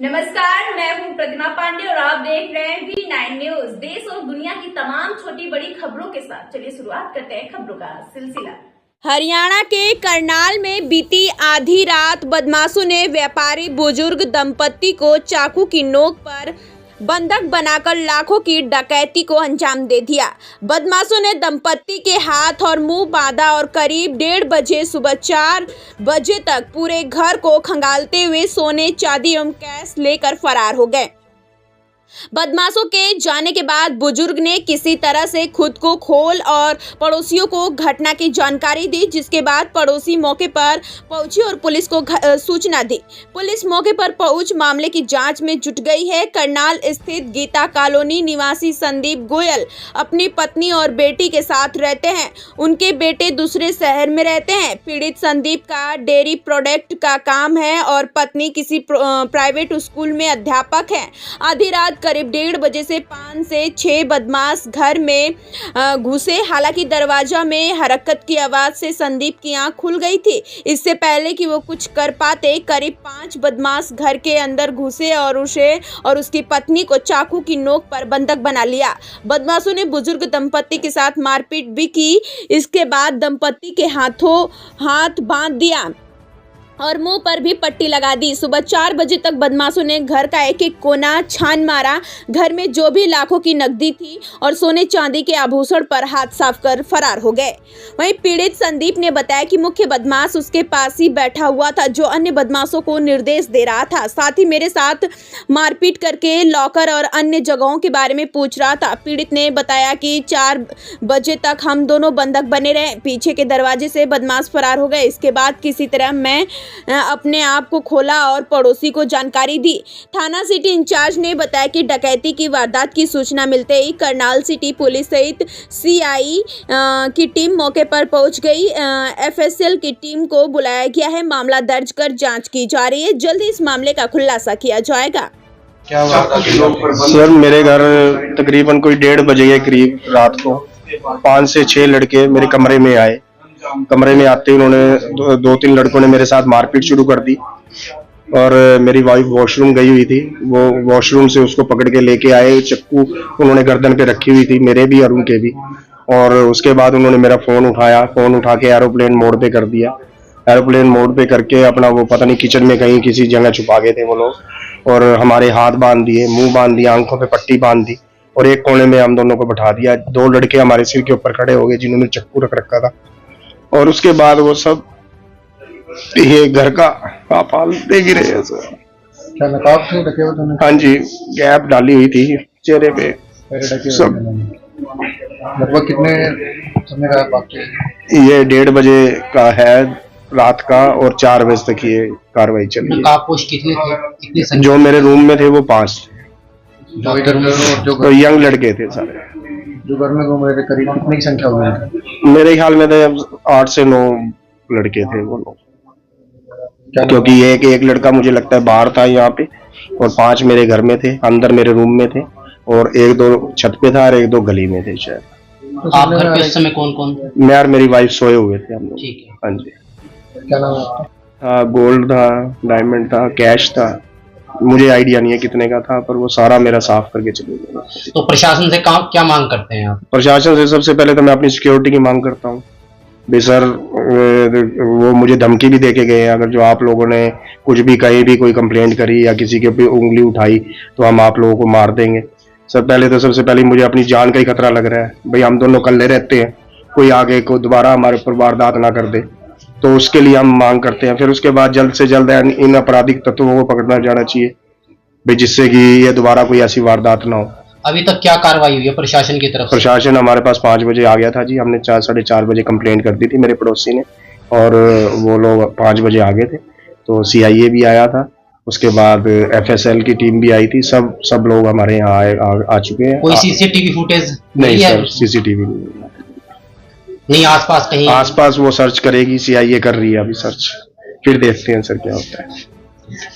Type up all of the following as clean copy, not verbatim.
नमस्कार, मैं हूं प्रतिमा पांडे और आप देख रहे हैं V9 न्यूज। देश और दुनिया की तमाम छोटी बड़ी खबरों के साथ चलिए शुरुआत करते हैं खबरों का सिलसिला। हरियाणा के करनाल में बीती आधी रात बदमाशों ने व्यापारी बुजुर्ग दंपत्ति को चाकू की नोक पर बंधक बनाकर लाखों की डकैती को अंजाम दे दिया। बदमाशों ने दंपत्ति के हाथ और मुंह बांधा और करीब 1:30 बजे सुबह 4 बजे तक पूरे घर को खंगालते हुए सोने, चांदी एवं कैश लेकर फरार हो गए। बदमाशों के जाने के बाद बुजुर्ग ने किसी तरह से खुद को खोल और पड़ोसियों को घटना की जानकारी दी, जिसके बाद पड़ोसी मौके पर पहुंची और पुलिस को सूचना दी। पुलिस मौके पर पहुंच मामले की जांच में जुट गई है। करनाल स्थित गीता कॉलोनी निवासी संदीप गोयल अपनी पत्नी और बेटी के साथ रहते हैं। उनके बेटे दूसरे शहर में रहते हैं। पीड़ित संदीप का डेयरी प्रोडक्ट का काम है और पत्नी किसी प्राइवेट स्कूल में अध्यापक है। आधी रात करीब 1:30 बजे से 5 से 6 बदमाश घर में घुसे। हालांकि दरवाजा में हरकत की आवाज से संदीप की आंख खुल गई थी। इससे पहले कि वो कुछ कर पाते, करीब 5 बदमाश घर के अंदर घुसे और उसे और उसकी पत्नी को चाकू की नोक पर बंधक बना लिया। बदमाशों ने बुजुर्ग दंपत्ति के साथ मारपीट भी की। इसके बाद दंपत्ति के हाथों हाथ बांध दिया और मुंह पर भी पट्टी लगा दी। सुबह 4 बजे तक बदमाशों ने घर का एक एक कोना छान मारा। घर में जो भी लाखों की नकदी थी और सोने चांदी के आभूषण पर हाथ साफ कर फरार हो गए। वहीं पीड़ित संदीप ने बताया कि मुख्य बदमाश उसके पास ही बैठा हुआ था, जो अन्य बदमाशों को निर्देश दे रहा था। साथ ही मेरे साथ मारपीट करके लॉकर और अन्य जगहों के बारे में पूछ रहा था। पीड़ित ने बताया कि 4 बजे तक हम दोनों बंधक बने रहे। पीछे के दरवाजे से बदमाश फरार हो गए। इसके बाद किसी तरह मैं अपने आप को खोला और पड़ोसी को जानकारी दी। थाना सिटी इंचार्ज ने बताया कि डकैती की वारदात की सूचना मिलते ही करनाल सिटी पुलिस सहित सीआई की टीम मौके पर पहुंच गई। एफएसएल की टीम को बुलाया गया है। मामला दर्ज कर जांच की जा रही है। जल्दी इस मामले का खुलासा किया जाएगा। क्या सर, मेरे घर तकरीबन कोई 1:30 बजे के करीब रात को 5 से 6 लड़के मेरे कमरे में आए। कमरे में आते ही उन्होंने 2-3 लड़कों ने मेरे साथ मारपीट शुरू कर दी और मेरी वाइफ वॉशरूम गई हुई थी। वो वॉशरूम से उसको पकड़ के लेके आए। चक्कू उन्होंने गर्दन पे रखी हुई थी, मेरे भी और उनके भी। और उसके बाद उन्होंने मेरा फोन उठाया, फोन उठा के एरोप्लेन मोड पे कर दिया। एरोप्लेन मोड पे करके अपना वो पता नहीं किचन में कहीं किसी जगह छुपा गए थे वो लोग। और हमारे हाथ बांध दिए, मुंह बांध दिया, आंखों पे पट्टी बांध दी और एक कोने में हम दोनों को बैठा दिया। 2 लड़के हमारे सिर के ऊपर खड़े हो गए जिन्होंने चक्कू रख रखा था। और उसके बाद वो सब ये घर का पालते भी रहे सर। क्या नकाब से ढके हुए थे? हाँ जी, गैप डाली हुई थी चेहरे पे सब। लगभग कितने समय का वाकया? ये 1:30 बजे का है रात का और 4 बजे तक ये कार्रवाई चली। नकाबपोश कितने थे? कितनी संख्या? जो मेरे रूम में थे वो 5 थे। जो इधर में और जो तो यंग लड़के थे सारे। जो घर में घूम रहे थे करीब कितनी संख्या होगी? मेरे ख्याल में तो 8 से 9 लड़के थे वो लोग। क्योंकि एक लड़का मुझे लगता है बाहर था यहाँ पे और 5 मेरे घर में थे, अंदर मेरे रूम में थे और 1-2 छत पे था और 1-2 गली में थे शायद। आप घर पे उस समय कौन? मैं और मेरी वाइफ सोए हुए थे हम लोग। ठीक है। हाँ जी। क्या नाम है आपका? हाँ, गोल्ड था, डायमंड था, कैश था। मुझे आइडिया नहीं है कितने का था, पर वो सारा मेरा साफ करके चले गए। तो प्रशासन से क्या मांग करते हैं आप? प्रशासन से सबसे पहले तो मैं अपनी सिक्योरिटी की मांग करता हूँ। सर, वो मुझे धमकी भी देके गए हैं, अगर जो आप लोगों ने कुछ भी कहीं भी कोई कंप्लेंट करी या किसी के ऊपर उंगली उठाई तो हम आप लोगों को मार देंगे। सर, पहले तो सबसे पहले मुझे अपनी जान का ही खतरा लग रहा है। भाई, हम दोनों कल्ले रहते हैं, कोई आगे को दोबारा हमारे ऊपर वारदात ना कर दे, तो उसके लिए हम मांग करते हैं। फिर उसके बाद जल्द से जल्द इन आपराधिक तत्वों को पकड़ना जाना चाहिए भाई, जिससे कि ये दोबारा कोई ऐसी वारदात ना हो। अभी तक क्या कार्रवाई हुई है प्रशासन की तरफ से? प्रशासन हमारे पास 5 बजे आ गया था जी। हमने 4-4:30 बजे कंप्लेंट कर दी थी मेरे पड़ोसी ने और वो लोग 5 बजे आ गए थे। तो सीआईए भी आया था, उसके बाद एफएसएल की टीम भी आई थी। सब लोग हमारे यहाँ आ चुके हैं। कोई सीसीटीवी फुटेज नहीं सर, सीसीटीवी नहीं। आसपास कहीं? आसपास वो सर्च करेगी, सीआईए कर रही है अभी सर्च, फिर देखते हैं सर क्या होता है।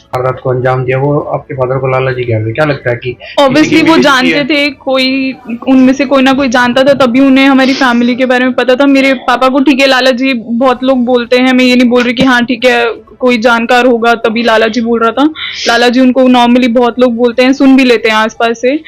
वारदात को अंजाम दिया वो आपके फादर को लाला जी क्या लगता है कि ऑब्वियसली वो जानते थे, कोई उनमें से कोई ना कोई जानता था, तभी उन्हें हमारी फैमिली के बारे में पता था। मेरे पापा को ठीक है लाला जी बहुत लोग बोलते हैं, मैं ये नहीं बोल रही कि हाँ ठीक है कोई जानकार होगा तभी लाला जी बोल रहा था। लाला जी उनको नॉर्मली बहुत लोग बोलते हैं, सुन भी लेते हैं आसपास से,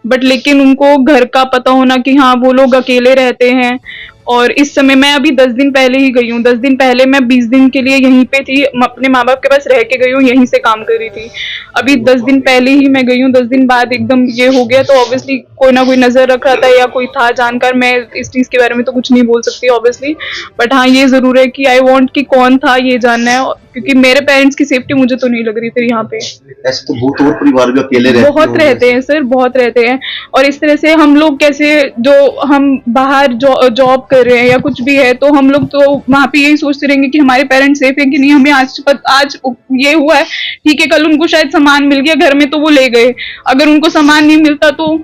बट लेकिन उनको घर का पता होना कि हाँ वो लोग अकेले रहते हैं। और इस समय मैं अभी 10 दिन पहले ही गई हूँ, 10 दिन पहले मैं 20 दिन के लिए यहीं पे थी, अपने माँ बाप के पास रह के गई हूँ, यहीं से काम कर रही थी। अभी 10 दिन पहले ही मैं गई हूँ, 10 दिन बाद एकदम ये हो गया, तो ऑब्वियसली कोई ना कोई नजर रख रहा था या कोई था जानकार। मैं इस चीज के बारे में तो कुछ नहीं बोल सकती ऑब्वियसली, बट हाँ ये जरूर है कि आई वांट कि कौन था ये जानना है, क्योंकि मेरे पेरेंट्स की सेफ्टी मुझे तो नहीं लग रही थी यहाँ पे। ऐसे तो बहुत और परिवार भी अकेले रहते बहुत रहते हैं सर, बहुत रहते हैं। और इस तरह से हम लोग कैसे, जो हम बाहर जॉब कर रहे हैं या कुछ भी है, तो हम लोग तो वहां पे यही सोचते रहेंगे कि हमारे पेरेंट्स सेफ है कि नहीं। हमें आज ये हुआ है, ठीक है, कल उनको शायद सामान मिल गया घर में तो वो ले गए, अगर उनको सामान नहीं मिलता तो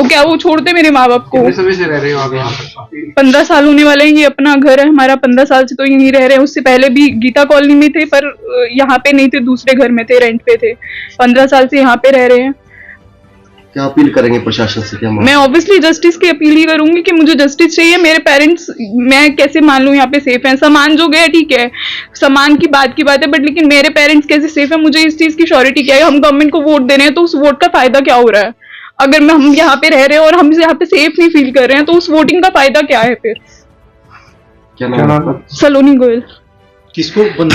क्या वो छोड़ते मेरे माँ बाप को। कितने समय से रह रहे हो आप यहाँ पर? 15 साल होने वाले हैं, ये अपना घर है हमारा, 15 साल से तो यहीं रह रहे हैं। उससे पहले भी गीता कॉलोनी में थे, पर यहाँ पे नहीं थे, दूसरे घर में थे, रेंट पे थे। 15 साल से यहाँ पे रह रहे हैं। क्या अपील करेंगे प्रशासन से? क्या मैं ऑब्वियसली जस्टिस की अपील ही करूंगी कि मुझे जस्टिस चाहिए। मेरे पेरेंट्स, मैं कैसे मान लूं यहाँ पे सेफ हैं? सामान जो गया ठीक है, सामान की बात है, बट लेकिन मेरे पेरेंट्स कैसे सेफ है, मुझे इस चीज की श्योरिटी क्या है? हम गवर्नमेंट को वोट दे रहे हैं तो उस वोट का फायदा क्या हो रहा है? अगर हम यहाँ पे रह रहे हैं और हम यहाँ पे सेफ नहीं फील कर रहे हैं तो उस वोटिंग का फायदा क्या है फिर? क्या नाम है? सलोनी गोयल। किसको बंद?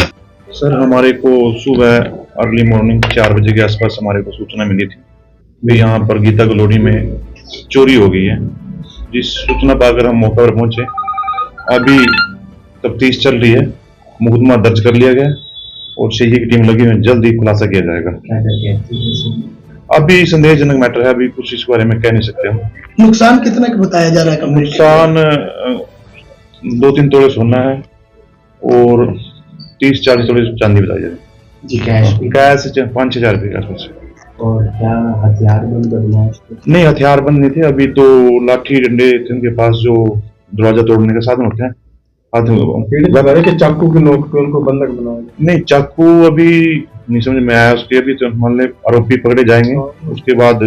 सर हमारे को सुबह अर्ली मॉर्निंग 4 बजे के आसपास हमारे को सूचना मिली थी कि यहाँ पर गीता कॉलोनी में चोरी हो गई है। जिस सूचना पाकर हम मौके पर पहुंचे। अभी तफ्तीश चल रही है, मुकदमा दर्ज कर लिया गया और सीआईए की टीम लगी हुई है, जल्द ही खुलासा किया जाएगा। अभी संदेहजनक मैटर है, अभी कुछ इस बारे में कह नहीं सकते हम। नुकसान कितना का बताया जा रहा है? नुकसान 2-3 तोड़े सोना है और 30-40 तोड़े चांदी बताई जा रही है। कैश 5-6 हजार रुपये के आसपास। और क्या हथियार बंद बदमाश? नहीं, हथियार बंद नहीं थे। अभी तो लाठी डंडे थे उनके पास, जो दरवाजा तोड़ने का साधन होते हैं। चाकू की नोक पे उनको बंधक बनाया? नहीं, चाकू अभी नहीं समझ में आया उसके। अभी तो मान ले आरोपी पकड़े जाएंगे, उसके बाद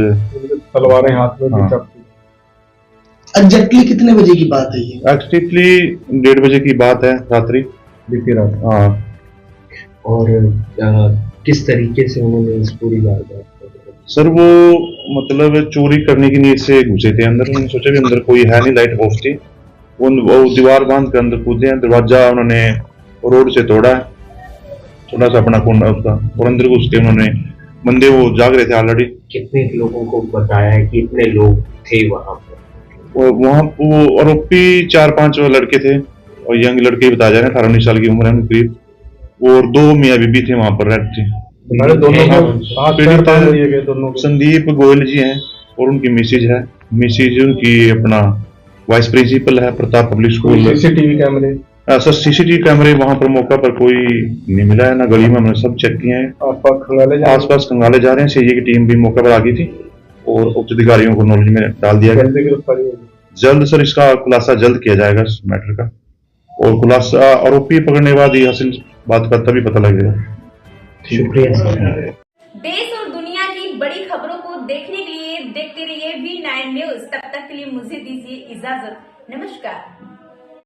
तलवारें हाथ में। हाँ। एग्जैक्टली कितने बजे की बात है ये? एक्चुअली 1:30 बजे की बात है, रात्रि, बीती रात। हाँ। और किस तरीके से उन्होंने इस पूरी वारदात? सर वो मतलब चोरी करने की नीयत से घुसे थे अंदर। उन्होंने सोचा कि अंदर कोई है नहीं, लाइट ऑफ थी। वो दीवार बांध कर अंदर कूदे हैं, दरवाजा उन्होंने रोड से तोड़ा है, थोड़ा सा अपना कोना उसका, और अंदर घुस के उन्होंने, बंदे वो जाग रहे थे ऑलरेडी। कितने लोगों को बताया है कि इतने लोग थे वहां पर? और वहाँ वो आरोपी 4-5 लड़के थे और यंग लड़के बताया जा रहे हैं, 18-19 साल की उम्र है करीब। और 2 मियाँ बीबी थे वहां पर रहते थे। संदीप गोयल जी हैं और उनकी मिसेज है। मिसेज उनकी अपना वाइस प्रिंसिपल है प्रताप पब्लिक स्कूल। सीसीटीवी कैमरे? सर सीसीटीवी कैमरे वहां पर मौका पर कोई नहीं मिला है, ना गली में हमने सब चेक किए हैं। आसपास खंगाले जा रहे हैं। सीआईए की टीम भी मौके पर आ गई थी और उच्च अधिकारियों को नॉलेज में डाल दिया गया। जल्द सर इसका खुलासा जल्द किया जाएगा इस मैटर का, और खुलासा आरोपी पकड़ने के बाद ही हासिल बात का तभी पता लगेगा। शुक्रिया सर। देश और दुनिया की बड़ी खबरों को देखने के लिए देखते रहिए V9 न्यूज। तब तक के लिए मुझे दीजिए इजाजत। नमस्कार।